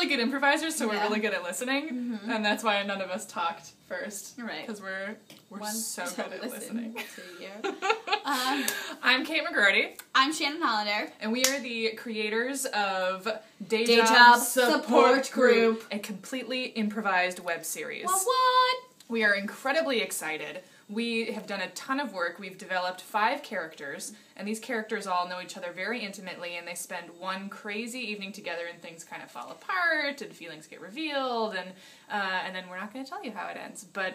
good improvisers, so we're really good at listening, and that's why none of us talked first. Right. Because we're so good at listening. To you. I'm Kate McGroarty. I'm Shannon Hollander. And we are the creators of Day Job Job Support Group, a completely improvised web series. What? We are incredibly excited. We have done a ton of work. We've developed 5 characters, and these characters all know each other very intimately, and they spend one crazy evening together, and things kind of fall apart, and feelings get revealed, and then we're not going to tell you how it ends. But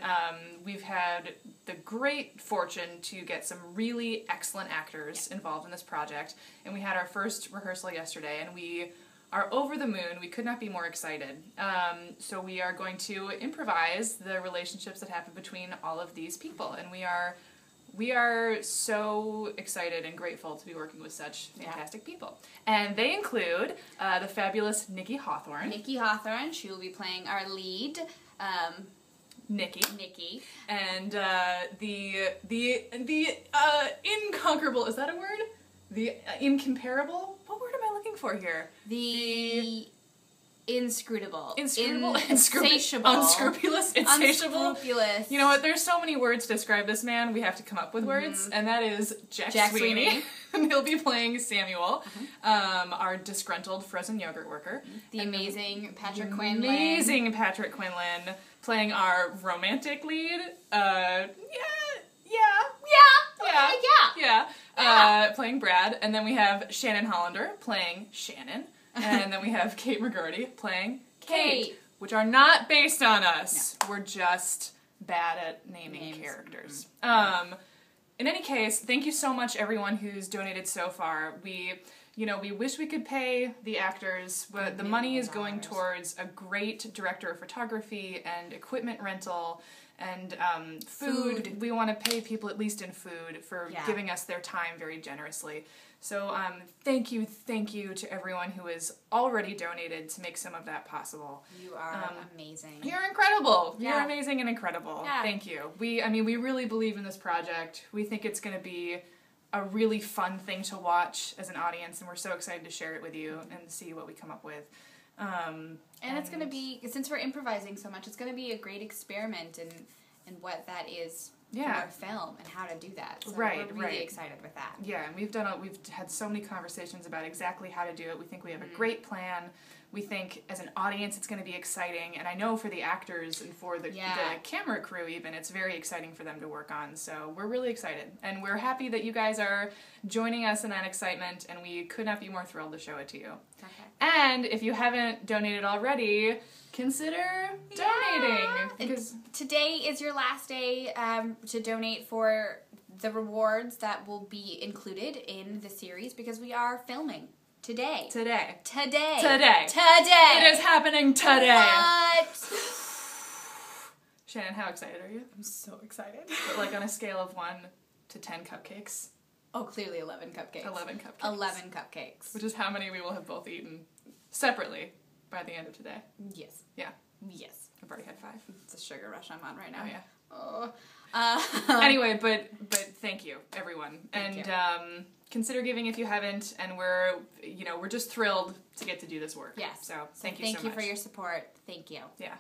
we've had the great fortune to get some really excellent actors involved in this project, and we had our first rehearsal yesterday, and we are over the moon. We could not be more excited. So we are going to improvise the relationships that happen between all of these people, and we are so excited and grateful to be working with such fantastic people. And they include the fabulous Nikki Hawthorne. Nikki Hawthorne. She will be playing our lead, Nikki. And the incomparable, is that a word? The incomparable? What word am I looking for here? The inscrutable. Inscrutable? Insatiable. Unscrupulous? Insatiable? Unscrupulous. You know what? There's so many words to describe this man, we have to come up with words, and that is Jack Sweeney. And he'll be playing Samuel, our disgruntled frozen yogurt worker. The amazing Patrick Quinlan. Amazing Patrick Quinlan, playing our romantic lead. Playing Brad, and then we have Shannon Hollander playing Shannon, and then we have Kate McGroarty playing Kate, which are not based on us. No. We're just bad at naming characters. In any case, thank you so much everyone who's donated so far. We wish we could pay the actors, but the money is going towards a great director of photography and equipment rental and food. We want to pay people at least in food for giving us their time very generously. So thank you to everyone who has already donated to make some of that possible. You are amazing. You're incredible. Yeah. You're amazing and incredible. Yeah. Thank you. We really believe in this project. We think it's going to be a really fun thing to watch as an audience, and we're so excited to share it with you and see what we come up with. And it's going to be, since we're improvising so much, it's going to be a great experiment in what that is for film and how to do that. So we're really excited with that. Yeah, and we've had so many conversations about exactly how to do it. We think we have a great plan. We think as an audience it's going to be exciting, and I know for the actors and for the camera crew even, it's very exciting for them to work on. So we're really excited, and we're happy that you guys are joining us in that excitement, and we could not be more thrilled to show it to you. Okay. And if you haven't donated already, consider donating. Because today is your last day to donate for the rewards that will be included in the series, because we are filming. Today. It is happening today. What? Shannon, how excited are you? I'm so excited. But like on a scale of 1 to 10 cupcakes. Oh, clearly 11 cupcakes. 11 cupcakes. 11 cupcakes. Which is how many we will have both eaten separately by the end of today. Yes. Yeah. Yes. I've already had 5. It's a sugar rush I'm on right now. Oh, yeah. Anyway, but thank you, everyone. Thank you. Consider giving if you haven't, and we're just thrilled to get to do this work. Yes. So thank you so much. Thank you for your support. Thank you. Yeah.